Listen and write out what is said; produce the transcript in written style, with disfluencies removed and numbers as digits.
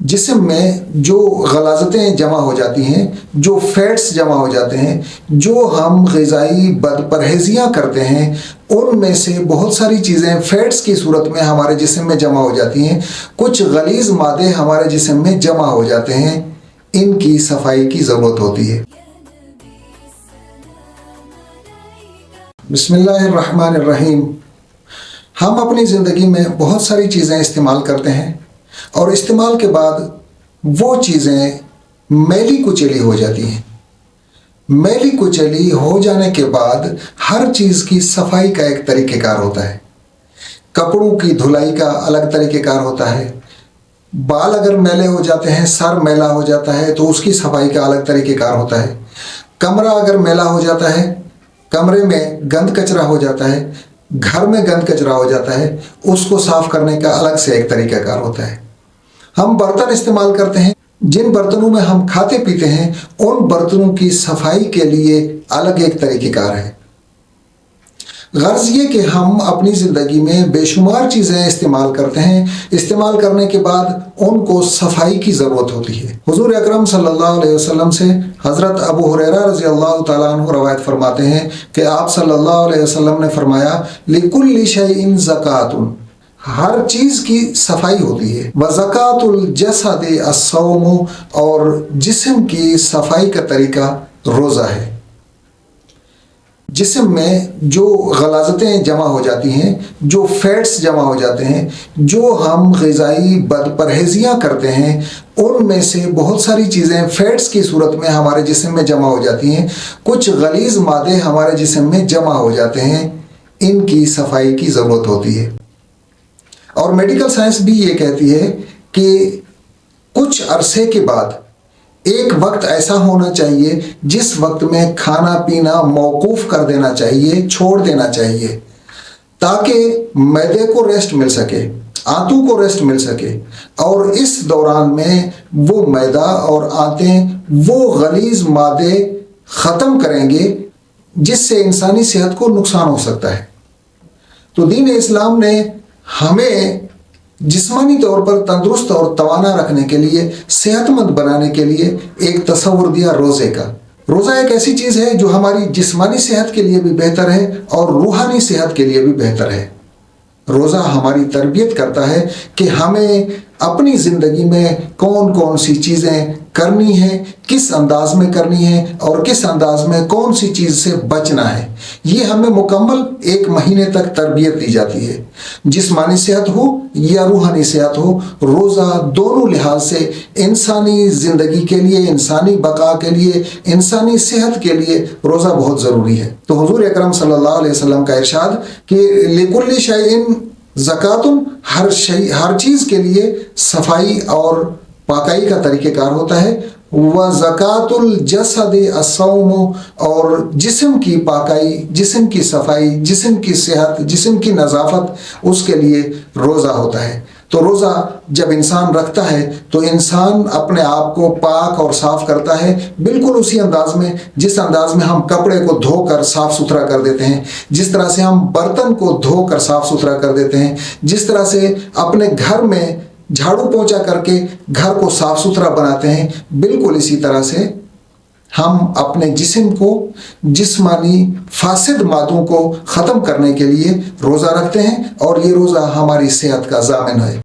जिस्म में जो गलाज़तें जमा हो जाती हैं, जो फैट्स जमा हो जाते हैं, जो हम ग़िज़ाई बदपरहेज़ियाँ करते हैं, उनमें से बहुत सारी चीज़ें फैट्स की सूरत में हमारे जिस्म में जमा हो जाती हैं। कुछ गलीज़ मादे हमारे जिस्म में जमा हो जाते हैं, इनकी सफाई की ज़रूरत होती है। बिस्मिल्लाहिर्रहमानिर्रहीम। हम अपनी ज़िंदगी में बहुत सारी चीज़ें इस्तेमाल करते हैं और इस्तेमाल के बाद वो चीज़ें मैली कुचैली हो जाती हैं। मैली कुचैली हो जाने के बाद हर चीज़ की सफाई का एक तरीक़ेकार होता है। कपड़ों की धुलाई का अलग तरीक़ेकार होता है। बाल अगर मैले हो जाते हैं, सर मैला हो जाता है तो उसकी सफाई का अलग तरीक़ेकार होता है। कमरा अगर मैला हो जाता है, कमरे में गंद कचरा हो जाता है, घर में गंद कचरा हो जाता है, उसको साफ़ करने का अलग से एक तरीक़ाकार होता है। हम बर्तन इस्तेमाल करते हैं, जिन बर्तनों में हम खाते पीते हैं उन बर्तनों की सफाई के लिए अलग एक तरीक़ेकार है। गर्ज़ ये कि हम अपनी ज़िंदगी में बेशुमार चीज़ें इस्तेमाल करते हैं, इस्तेमाल करने के बाद उनको सफाई की ज़रूरत होती है। हुज़ूर अकरम सल्लल्लाहु अलैहि वसल्लम से हज़रत अबू हुरैरा रज़ियल्लाहु तआला अन्हु रवायत फरमाते हैं कि आप सल्लल्लाहु अलैहि वसल्लम ने फरमाया, लिकुल्लि शैइन ज़कातुन, हर चीज़ की सफाई होती है। व ज़कातुल जसदि अस्सौम, और जिस्म की सफाई का तरीका रोज़ा है। जिस्म में जो गलाज़तें जमा हो जाती हैं, जो फैट्स जमा हो जाते हैं, जो हम ग़िज़ाई बदपरहेज़ियाँ करते हैं, उनमें से बहुत सारी चीज़ें फैट्स की सूरत में हमारे जिस्म में जमा हो जाती हैं। कुछ गलीज़ मादे हमारे जिस्म में जमा हो जाते हैं, इनकी सफाई की ज़रूरत होती है। और मेडिकल साइंस भी ये कहती है कि कुछ अरसे के बाद एक वक्त ऐसा होना चाहिए जिस वक्त में खाना पीना मौकूफ़ कर देना चाहिए, छोड़ देना चाहिए, ताकि मैदे को रेस्ट मिल सके, आंतों को रेस्ट मिल सके। और इस दौरान में वो मैदा और आंतें वो गलीज़ मादे ख़त्म करेंगे जिससे इंसानी सेहत को नुकसान हो सकता है। तो दीन इस्लाम ने हमें जिस्मानी तौर पर तंदुरुस्त और तवाना रखने के लिए, सेहतमंद बनाने के लिए एक तसव्वुर दिया रोज़े का। रोज़ा एक ऐसी चीज़ है जो हमारी जिस्मानी सेहत के लिए भी बेहतर है और रूहानी सेहत के लिए भी बेहतर है। रोज़ा हमारी तरबियत करता है कि हमें अपनी ज़िंदगी में कौन कौन सी चीज़ें करनी है, किस अंदाज़ में करनी है और किस अंदाज़ में कौन सी चीज़ से बचना है। ये हमें मुकम्मल एक महीने तक तरबियत दी जाती है। जिस्मानी सेहत हो या रूहानी सेहत हो, रोज़ा दोनों लिहाज से इंसानी ज़िंदगी के लिए, इंसानी बका के लिए, इंसानी सेहत के लिए रोज़ा बहुत ज़रूरी है। तो हुज़ूर अकरम सल्लल्लाहु अलैहि वसल्लम का इरशाद कि लिकुल्लि शैइन ज़कातुन, हर चीज़ के लिए सफाई और पाकाई का तरीक़ेकार होता है। व ज़कातुल जसदि अस्सौम, और जिस्म की पाकाई, जिस्म की सफाई, जिस्म की सेहत, जिस्म की नज़ाफ़त, उसके लिए रोज़ा होता है। तो रोज़ा जब इंसान रखता है तो इंसान अपने आप को पाक और साफ़ करता है, बिल्कुल उसी अंदाज़ में जिस अंदाज़ में हम कपड़े को धोकर साफ़ सुथरा कर देते हैं, जिस तरह से हम बर्तन को धोकर साफ़ सुथरा कर देते हैं, जिस तरह से अपने घर में झाड़ू पोंछा करके घर को साफ़ सुथरा बनाते हैं, बिल्कुल इसी तरह से हम अपने जिस्म को, जिस्मानी फासिद मादों को ख़त्म करने के लिए रोज़ा रखते हैं और ये रोज़ा हमारी सेहत का ज़ामिन है।